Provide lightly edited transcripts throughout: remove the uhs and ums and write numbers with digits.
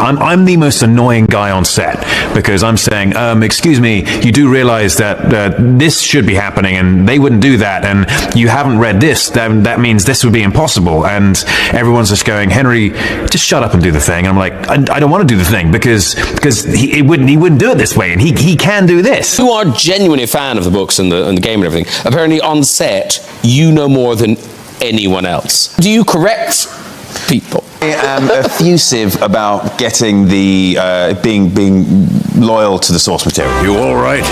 I'm the most annoying guy on set, because I'm saying, excuse me, you do realize that this should be happening, and they wouldn't do that, and you haven't read this, that means this would be impossible. And everyone's just going, Henry, just shut up and do the thing. And I'm like, I don't want to do the thing, because he wouldn't do it this way, and he can do this. You are genuinely a fan of the books and the game and everything. Apparently on set, you know more than anyone else. Do you correct people? I am effusive about getting the being loyal to the source material. You all right?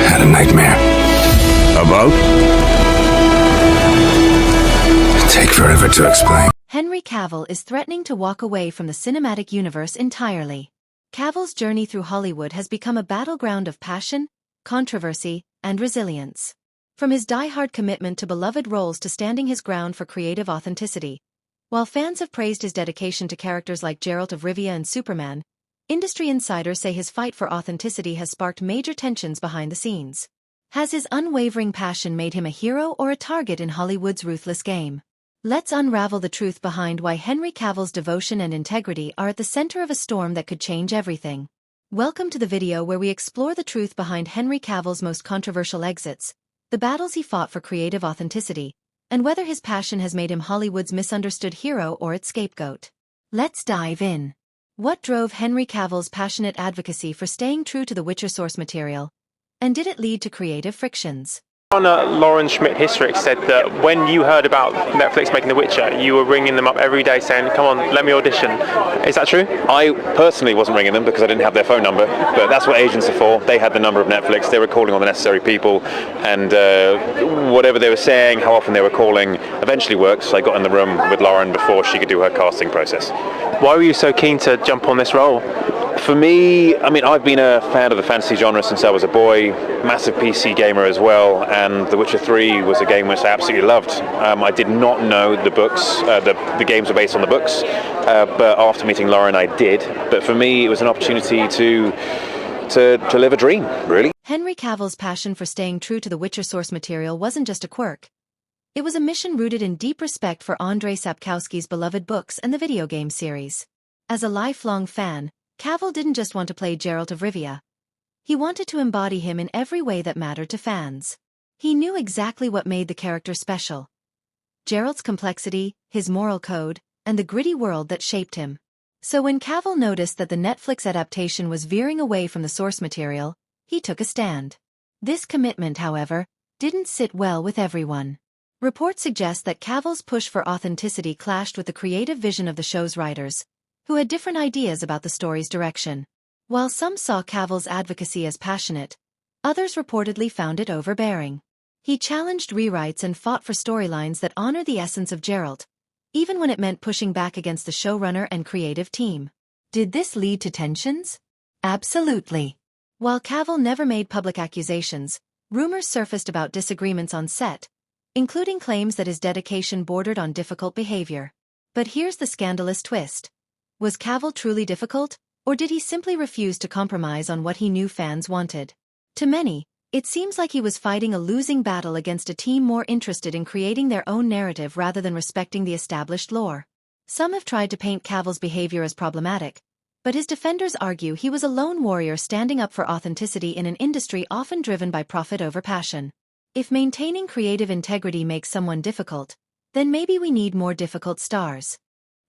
Had a nightmare. About? Take forever to explain. Henry Cavill is threatening to walk away from the cinematic universe entirely. Cavill's journey through Hollywood has become a battleground of passion, controversy, and resilience. From his die-hard commitment to beloved roles to standing his ground for creative authenticity. While fans have praised his dedication to characters like Geralt of Rivia and Superman, industry insiders say his fight for authenticity has sparked major tensions behind the scenes. Has his unwavering passion made him a hero or a target in Hollywood's ruthless game? Let's unravel the truth behind why Henry Cavill's devotion and integrity are at the center of a storm that could change everything. Welcome to the video where we explore the truth behind Henry Cavill's most controversial exits, the battles he fought for creative authenticity, and whether his passion has made him Hollywood's misunderstood hero or its scapegoat. Let's dive in. What drove Henry Cavill's passionate advocacy for staying true to the Witcher source material? And did it lead to creative frictions? Lauren Schmidt-Historic said that when you heard about Netflix making The Witcher, you were ringing them up every day saying, come on, let me audition. Is that true? I personally wasn't ringing them because I didn't have their phone number, but that's what agents are for. They had the number of Netflix, they were calling on the necessary people, and whatever they were saying, how often they were calling, eventually worked. So I got in the room with Lauren before she could do her casting process. Why were you so keen to jump on this role? For me, I mean, I've been a fan of the fantasy genre since I was a boy, massive PC gamer as well, and The Witcher 3 was a game which I absolutely loved. I did not know the books, the games were based on the books, but after meeting Lauren I did. But for me, it was an opportunity to live a dream, really. Henry Cavill's passion for staying true to the Witcher source material wasn't just a quirk. It was a mission rooted in deep respect for Andrzej Sapkowski's beloved books and the video game series. As a lifelong fan, Cavill didn't just want to play Geralt of Rivia. He wanted to embody him in every way that mattered to fans. He knew exactly what made the character special. Geralt's complexity, his moral code, and the gritty world that shaped him. So when Cavill noticed that the Netflix adaptation was veering away from the source material, he took a stand. This commitment, however, didn't sit well with everyone. Reports suggest that Cavill's push for authenticity clashed with the creative vision of the show's writers, who had different ideas about the story's direction. While some saw Cavill's advocacy as passionate, others reportedly found it overbearing. He challenged rewrites and fought for storylines that honor the essence of Geralt, even when it meant pushing back against the showrunner and creative team. Did this lead to tensions? Absolutely. While Cavill never made public accusations, rumors surfaced about disagreements on set, including claims that his dedication bordered on difficult behavior. But here's the scandalous twist. Was Cavill truly difficult, or did he simply refuse to compromise on what he knew fans wanted? To many, it seems like he was fighting a losing battle against a team more interested in creating their own narrative rather than respecting the established lore. Some have tried to paint Cavill's behavior as problematic, but his defenders argue he was a lone warrior standing up for authenticity in an industry often driven by profit over passion. If maintaining creative integrity makes someone difficult, then maybe we need more difficult stars.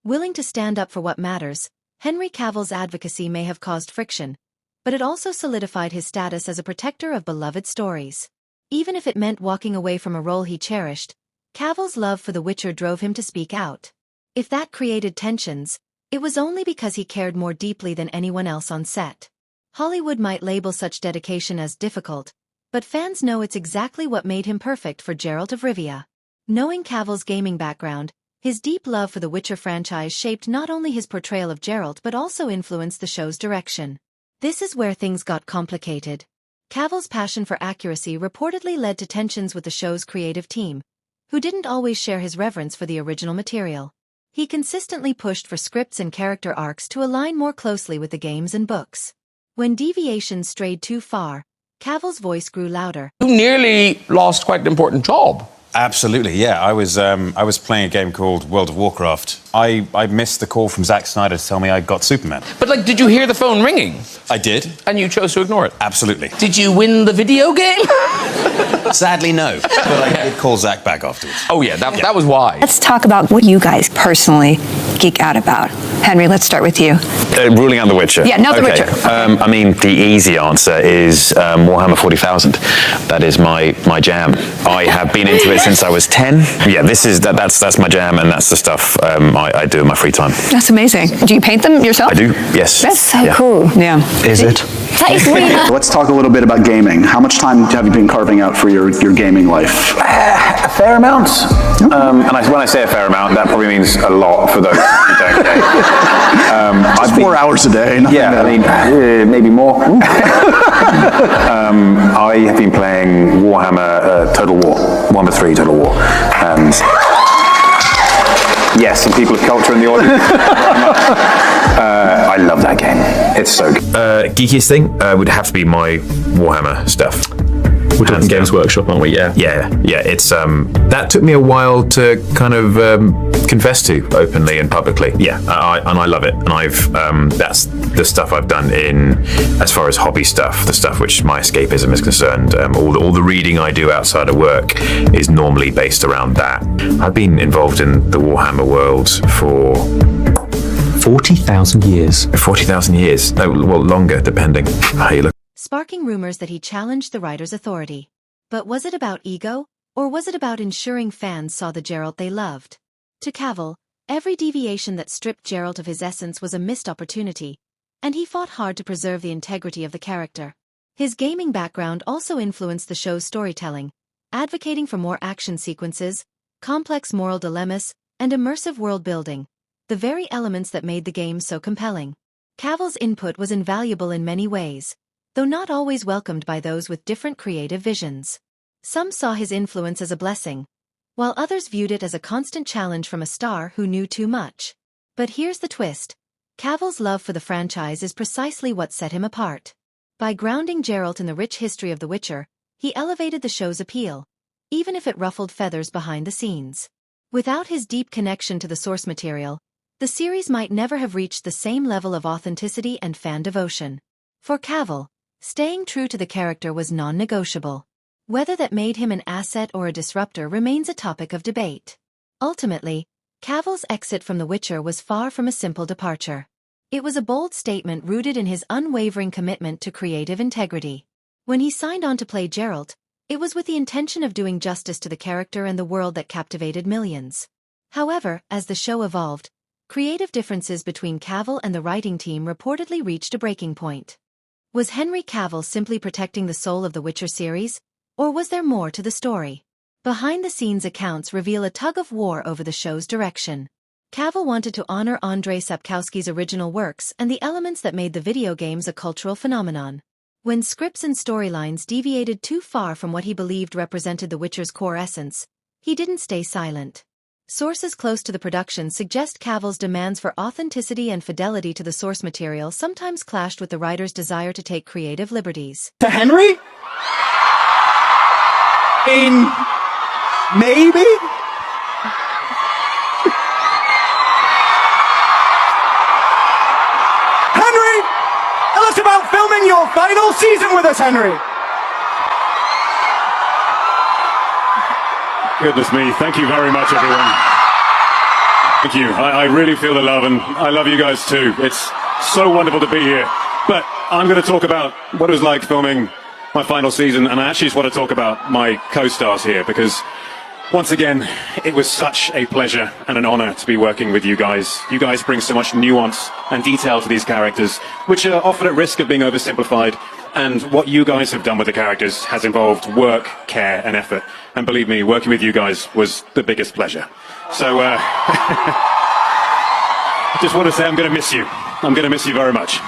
Willing to stand up for what matters, Henry Cavill's advocacy may have caused friction, but it also solidified his status as a protector of beloved stories. Even if it meant walking away from a role he cherished, Cavill's love for The Witcher drove him to speak out. If that created tensions, it was only because he cared more deeply than anyone else on set. Hollywood might label such dedication as difficult, but fans know it's exactly what made him perfect for Geralt of Rivia. Knowing Cavill's gaming background, his deep love for the Witcher franchise shaped not only his portrayal of Geralt but also influenced the show's direction. This is where things got complicated. Cavill's passion for accuracy reportedly led to tensions with the show's creative team, who didn't always share his reverence for the original material. He consistently pushed for scripts and character arcs to align more closely with the games and books. When deviations strayed too far, Cavill's voice grew louder. You nearly lost quite an important job Absolutely, yeah. I was playing a game called World of Warcraft. I missed the call from Zack Snyder to tell me I got Superman. But, like, did you hear the phone ringing? I did. And you chose to ignore it? Absolutely. Did you win the video game? Sadly, no. But I did call Zack back afterwards. Oh, yeah, that was why. Let's talk about what you guys personally geek out about. Henry, let's start with you. Ruling out The Witcher. Yeah, not The Witcher. I mean, the easy answer is Warhammer 40,000. That is my jam. I have been into it since I was 10. Yeah, that's my jam, and that's the stuff I do in my free time. That's amazing. Do you paint them yourself? I do, yes. That's so cool. Yeah. Is it? That is really Let's talk a little bit about gaming. How much time have you been carving out for your gaming life? A fair amount. And when I say a fair amount, that probably means a lot for those who don't know. Just 4 hours a day. Yeah, I mean, maybe more. I have been playing Warhammer Total War, Warhammer 3 Total War, and yes, some people of culture in the audience. I love that game. It's so good. Geekiest thing would have to be my Warhammer stuff. We're talking Games Workshop, aren't we? Yeah. Yeah. It's that took me a while to kind of confess to openly and publicly. Yeah, I love it, and I've that's the stuff I've done in as far as hobby stuff, the stuff which my escapism is concerned. All the reading I do outside of work is normally based around that. I've been involved in the Warhammer world for 40,000 years. 40,000 years. No, well, longer, depending how you look. Sparking rumors that he challenged the writer's authority. But was it about ego, or was it about ensuring fans saw the Geralt they loved? To Cavill, every deviation that stripped Geralt of his essence was a missed opportunity, and he fought hard to preserve the integrity of the character. His gaming background also influenced the show's storytelling, advocating for more action sequences, complex moral dilemmas, and immersive world building, the very elements that made the game so compelling. Cavill's input was invaluable in many ways, though not always welcomed by those with different creative visions. Some saw his influence as a blessing, while others viewed it as a constant challenge from a star who knew too much. But here's the twist. Cavill's love for the franchise is precisely what set him apart. By grounding Geralt in the rich history of The Witcher, he elevated the show's appeal, even if it ruffled feathers behind the scenes. Without his deep connection to the source material, the series might never have reached the same level of authenticity and fan devotion. For Cavill, staying true to the character was non-negotiable. Whether that made him an asset or a disruptor remains a topic of debate. Ultimately, Cavill's exit from The Witcher was far from a simple departure. It was a bold statement rooted in his unwavering commitment to creative integrity. When he signed on to play Geralt, it was with the intention of doing justice to the character and the world that captivated millions. However, as the show evolved, creative differences between Cavill and the writing team reportedly reached a breaking point. Was Henry Cavill simply protecting the soul of the Witcher series, or was there more to the story? Behind-the-scenes accounts reveal a tug-of-war over the show's direction. Cavill wanted to honor Andrzej Sapkowski's original works and the elements that made the video games a cultural phenomenon. When scripts and storylines deviated too far from what he believed represented The Witcher's core essence, he didn't stay silent. Sources close to the production suggest Cavill's demands for authenticity and fidelity to the source material sometimes clashed with the writer's desire to take creative liberties. To Henry? Maybe? Henry! Tell us about filming your final season with us, Henry! Goodness me, thank you very much, everyone. Thank you. I really feel the love, and I love you guys too. It's so wonderful to be here. But I'm going to talk about what it was like filming my final season, and I actually just want to talk about my co-stars here, because once again, it was such a pleasure and an honor to be working with you guys. You guys bring so much nuance and detail to these characters, which are often at risk of being oversimplified. And what you guys have done with the characters has involved work, care, and effort. And believe me, working with you guys was the biggest pleasure. So, I just want to say I'm going to miss you. I'm going to miss you very much.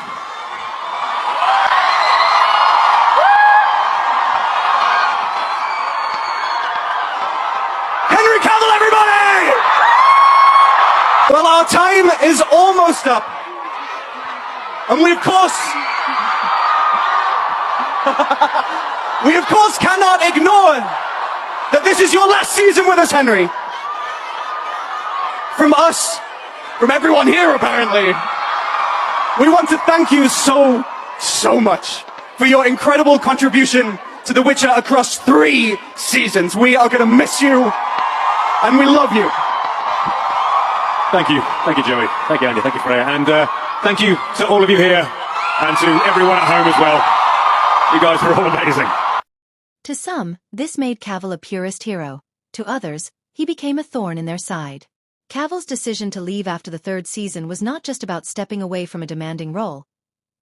Henry Cavill, everybody! Well, our time is almost up. And we, of course, cannot ignore that this is your last season with us, Henry. From us, from everyone here apparently, we want to thank you so much for your incredible contribution to The Witcher across 3 seasons. We are going to miss you, and we love you. Thank you, Joey. Thank you, Andy. Thank you, Freya. And thank you to all of you here and to everyone at home as well. You guys were all amazing. To some, this made Cavill a purist hero. To others, he became a thorn in their side. Cavill's decision to leave after the 3rd season was not just about stepping away from a demanding role.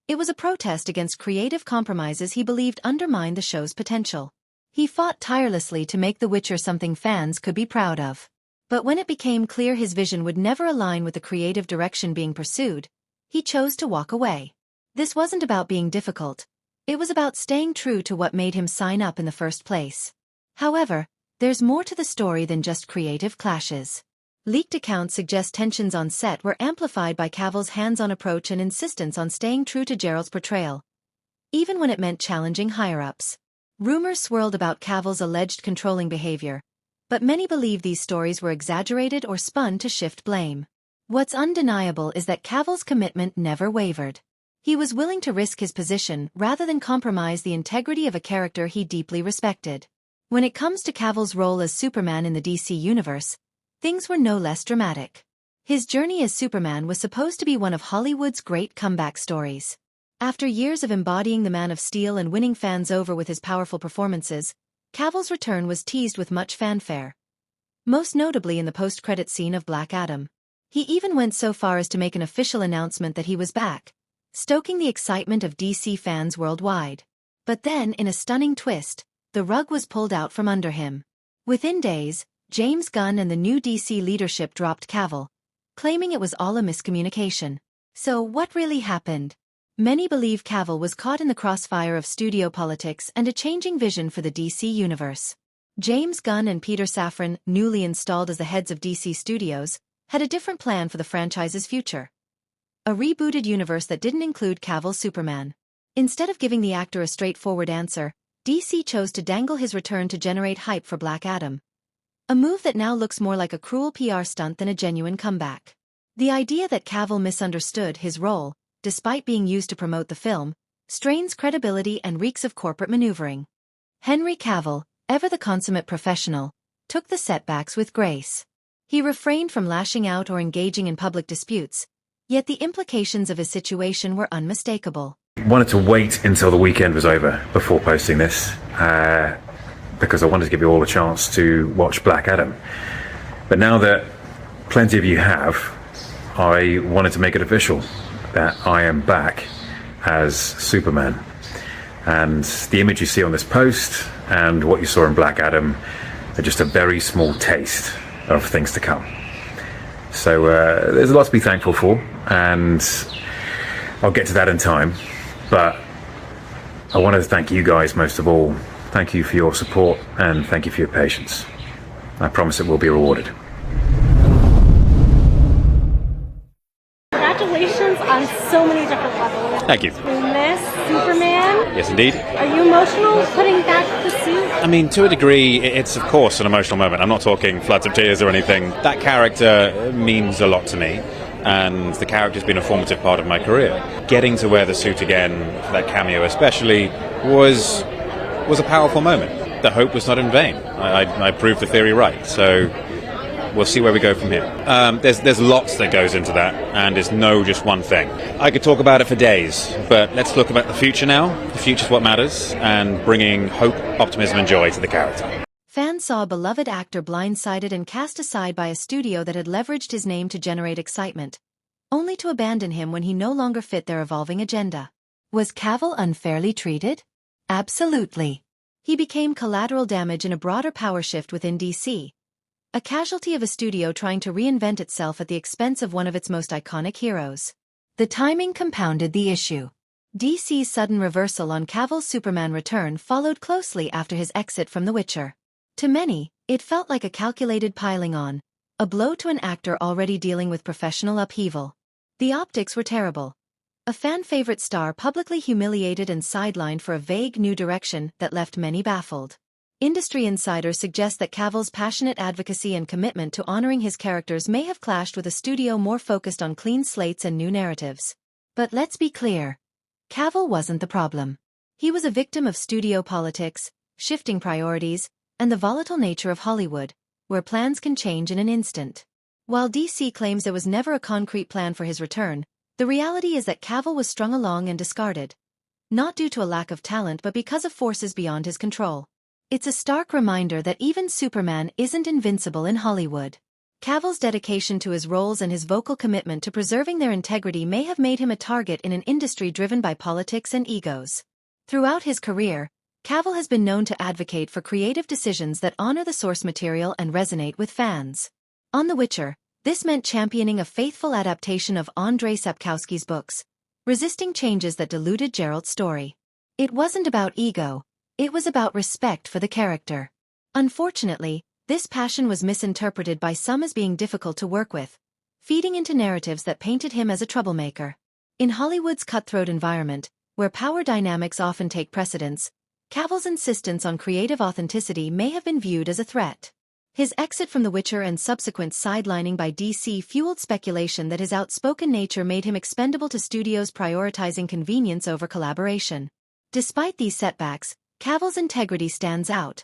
It was a protest against creative compromises he believed undermined the show's potential. He fought tirelessly to make The Witcher something fans could be proud of. But when it became clear his vision would never align with the creative direction being pursued, he chose to walk away. This wasn't about being difficult. It was about staying true to what made him sign up in the first place. However, there's more to the story than just creative clashes. Leaked accounts suggest tensions on set were amplified by Cavill's hands-on approach and insistence on staying true to Geralt's portrayal, even when it meant challenging higher-ups. Rumors swirled about Cavill's alleged controlling behavior, but many believe these stories were exaggerated or spun to shift blame. What's undeniable is that Cavill's commitment never wavered. He was willing to risk his position rather than compromise the integrity of a character he deeply respected. When it comes to Cavill's role as Superman in the DC universe, things were no less dramatic. His journey as Superman was supposed to be one of Hollywood's great comeback stories. After years of embodying the Man of Steel and winning fans over with his powerful performances, Cavill's return was teased with much fanfare, most notably in the post-credit scene of Black Adam. He even went so far as to make an official announcement that he was back, stoking the excitement of DC fans worldwide. But then, in a stunning twist, the rug was pulled out from under him. Within days, James Gunn and the new DC leadership dropped Cavill, claiming it was all a miscommunication. So what really happened? Many believe Cavill was caught in the crossfire of studio politics and a changing vision for the DC universe. James Gunn and Peter Safran, newly installed as the heads of DC Studios, had a different plan for the franchise's future. A rebooted universe that didn't include Cavill's Superman. Instead of giving the actor a straightforward answer, DC chose to dangle his return to generate hype for Black Adam. A move that now looks more like a cruel PR stunt than a genuine comeback. The idea that Cavill misunderstood his role, despite being used to promote the film, strains credibility and reeks of corporate maneuvering. Henry Cavill, ever the consummate professional, took the setbacks with grace. He refrained from lashing out or engaging in public disputes, yet the implications of his situation were unmistakable. Wanted to wait until the weekend was over before posting this, because I wanted to give you all a chance to watch Black Adam. But now that plenty of you have, I wanted to make it official that I am back as Superman. And the image you see on this post and what you saw in Black Adam are just a very small taste of things to come. So there's a lot to be thankful for, and I'll get to that in time. But I wanted to thank you guys most of all. Thank you for your support, and thank you for your patience. I promise it will be rewarded. Congratulations on so many different levels. Thank you. We miss Superman. Yes, indeed. Are you emotional putting back the suit? I mean, to a degree, it's of course an emotional moment. I'm not talking floods of tears or anything. That character means a lot to me, and the character's been a formative part of my career. Getting to wear the suit again, for that cameo especially, was a powerful moment. The hope was not in vain. I proved the theory right, so we'll see where we go from here. There's lots that goes into that, and it's no just one thing. I could talk about it for days, but let's look about the future now. The future's what matters, and bringing hope, optimism, and joy to the character. Fans saw a beloved actor blindsided and cast aside by a studio that had leveraged his name to generate excitement, only to abandon him when he no longer fit their evolving agenda. Was Cavill unfairly treated? Absolutely. He became collateral damage in a broader power shift within DC. A casualty of a studio trying to reinvent itself at the expense of one of its most iconic heroes. The timing compounded the issue. DC's sudden reversal on Cavill's Superman return followed closely after his exit from The Witcher. To many, it felt like a calculated piling on, a blow to an actor already dealing with professional upheaval. The optics were terrible. A fan-favorite star publicly humiliated and sidelined for a vague new direction that left many baffled. Industry insiders suggest that Cavill's passionate advocacy and commitment to honoring his characters may have clashed with a studio more focused on clean slates and new narratives. But let's be clear. Cavill wasn't the problem. He was a victim of studio politics, shifting priorities, and the volatile nature of Hollywood, where plans can change in an instant. While DC claims there was never a concrete plan for his return, the reality is that Cavill was strung along and discarded. Not due to a lack of talent but because of forces beyond his control. It's a stark reminder that even Superman isn't invincible in Hollywood. Cavill's dedication to his roles and his vocal commitment to preserving their integrity may have made him a target in an industry driven by politics and egos. Throughout his career, Cavill has been known to advocate for creative decisions that honor the source material and resonate with fans. On The Witcher, this meant championing a faithful adaptation of Andrzej Sapkowski's books, resisting changes that diluted Geralt's story. It wasn't about ego. It was about respect for the character. Unfortunately, this passion was misinterpreted by some as being difficult to work with, feeding into narratives that painted him as a troublemaker. In Hollywood's cutthroat environment, where power dynamics often take precedence, Cavill's insistence on creative authenticity may have been viewed as a threat. His exit from The Witcher and subsequent sidelining by DC fueled speculation that his outspoken nature made him expendable to studios prioritizing convenience over collaboration. Despite these setbacks, Cavill's integrity stands out,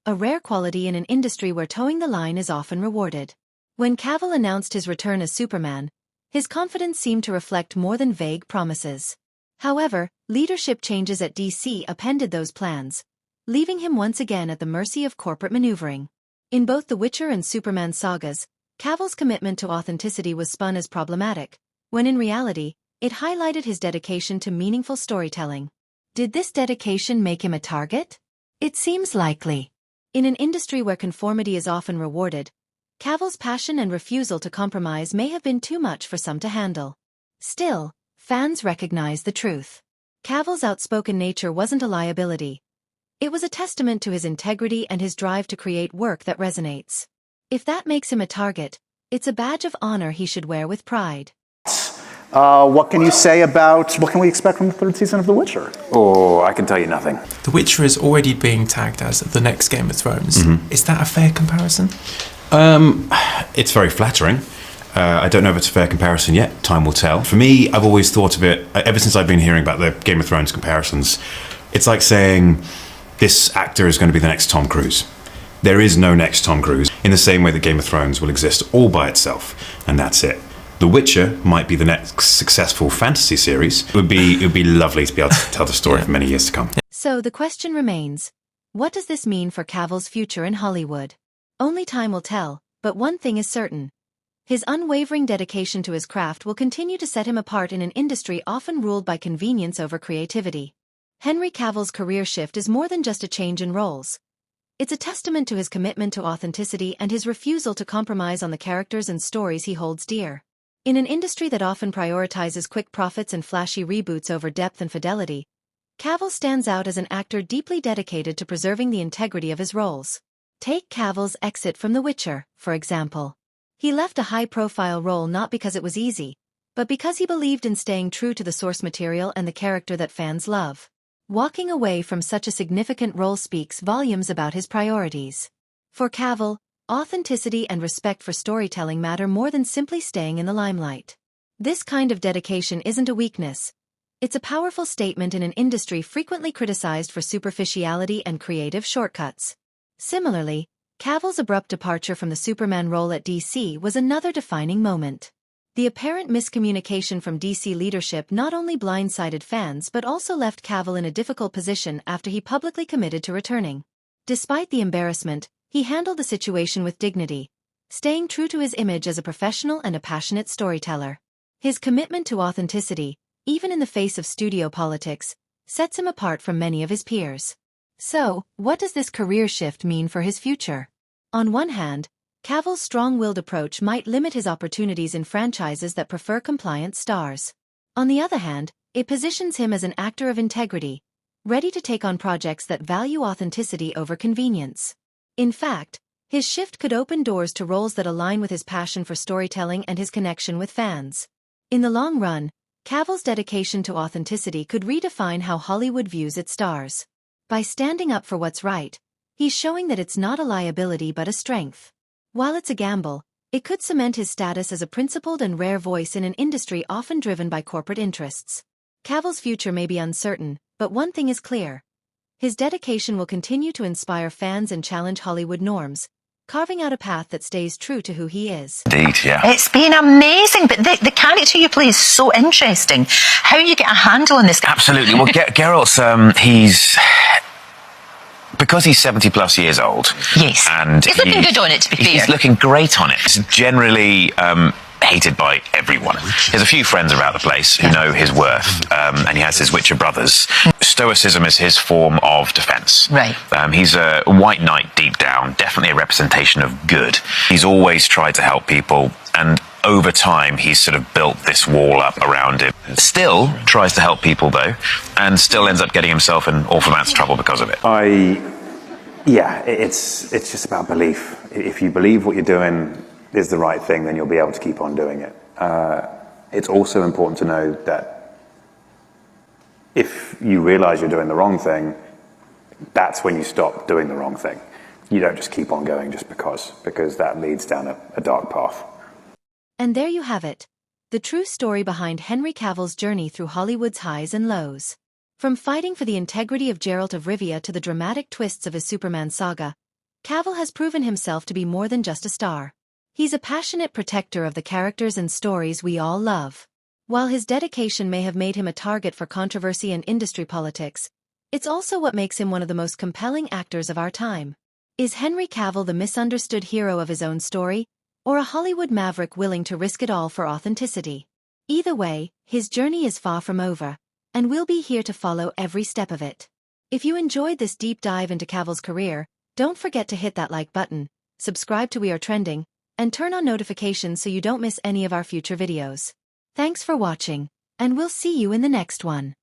a rare quality in an industry where towing the line is often rewarded. When Cavill announced his return as Superman, his confidence seemed to reflect more than vague promises. However, leadership changes at DC upended those plans, leaving him once again at the mercy of corporate maneuvering. In both The Witcher and Superman sagas, Cavill's commitment to authenticity was spun as problematic, when in reality, it highlighted his dedication to meaningful storytelling. Did this dedication make him a target? It seems likely. In an industry where conformity is often rewarded, Cavill's passion and refusal to compromise may have been too much for some to handle. Still, fans recognize the truth. Cavill's outspoken nature wasn't a liability. It was a testament to his integrity and his drive to create work that resonates. If that makes him a target, it's a badge of honor he should wear with pride. What can you say about, what can we expect from the third season of The Witcher? Oh, I can tell you nothing. The Witcher is already being tagged as the next Game of Thrones. Is that a fair comparison? It's very flattering. I don't know if it's a fair comparison yet. Time will tell. For me, I've always thought of it, ever since I've been hearing about the Game of Thrones comparisons, it's like saying this actor is going to be the next Tom Cruise. There is no next Tom Cruise, in the same way that Game of Thrones will exist all by itself, and that's it. The Witcher might be the next successful fantasy series. It would be lovely to be able to tell the story for many years to come. So the question remains, what does this mean for Cavill's future in Hollywood? Only time will tell, but one thing is certain. His unwavering dedication to his craft will continue to set him apart in an industry often ruled by convenience over creativity. Henry Cavill's career shift is more than just a change in roles. It's a testament to his commitment to authenticity and his refusal to compromise on the characters and stories he holds dear. In an industry that often prioritizes quick profits and flashy reboots over depth and fidelity, Cavill stands out as an actor deeply dedicated to preserving the integrity of his roles. Take Cavill's exit from The Witcher, for example. He left a high-profile role not because it was easy, but because he believed in staying true to the source material and the character that fans love. Walking away from such a significant role speaks volumes about his priorities. For Cavill, authenticity and respect for storytelling matter more than simply staying in the limelight. This kind of dedication isn't a weakness. It's a powerful statement in an industry frequently criticized for superficiality and creative shortcuts. Similarly, Cavill's abrupt departure from the Superman role at DC was another defining moment. The apparent miscommunication from DC leadership not only blindsided fans but also left Cavill in a difficult position after he publicly committed to returning. Despite the embarrassment, he handled the situation with dignity, staying true to his image as a professional and a passionate storyteller. His commitment to authenticity, even in the face of studio politics, sets him apart from many of his peers. So, what does this career shift mean for his future? On one hand, Cavill's strong-willed approach might limit his opportunities in franchises that prefer compliant stars. On the other hand, it positions him as an actor of integrity, ready to take on projects that value authenticity over convenience. In fact, his shift could open doors to roles that align with his passion for storytelling and his connection with fans. In the long run, Cavill's dedication to authenticity could redefine how Hollywood views its stars. By standing up for what's right, He's showing that it's not a liability but a strength. While it's a gamble, it could cement his status as a principled and rare voice in an industry often driven by corporate interests. Cavill's future may be uncertain, but one thing is clear. His dedication will continue to inspire fans and challenge Hollywood norms, carving out a path that stays true to who he is. Indeed, yeah. It's been amazing, but the character you play is so interesting. How you get a handle on this guy? Absolutely. Well, Geralt's, because he's 70 plus years old. Yes. And he's looking good on it, to be fair. He's looking great on it. He's generally hated by everyone. He has a few friends around the place who know his worth, and he has his Witcher brothers. Stoicism is his form of defense. Right. He's a white knight deep down, definitely a representation of good. He's always tried to help people, and over time he's sort of built this wall up around him. Still tries to help people though, and still ends up getting himself in awful amounts of trouble because of it. Yeah, it's just about belief. If you believe what you're doing is the right thing, then you'll be able to keep on doing it. It's also important to know that if you realize you're doing the wrong thing, that's when you stop doing the wrong thing. You don't just keep on going just because that leads down a dark path. And there you have it. The true story behind Henry Cavill's journey through Hollywood's highs and lows. From fighting for the integrity of Geralt of Rivia to the dramatic twists of his Superman saga, Cavill has proven himself to be more than just a star. He's a passionate protector of the characters and stories we all love. While his dedication may have made him a target for controversy and industry politics, it's also what makes him one of the most compelling actors of our time. Is Henry Cavill the misunderstood hero of his own story, or a Hollywood maverick willing to risk it all for authenticity? Either way, his journey is far from over, and we'll be here to follow every step of it. If you enjoyed this deep dive into Cavill's career, don't forget to hit that like button, subscribe to We Are Trending, and turn on notifications so you don't miss any of our future videos. Thanks for watching, and we'll see you in the next one.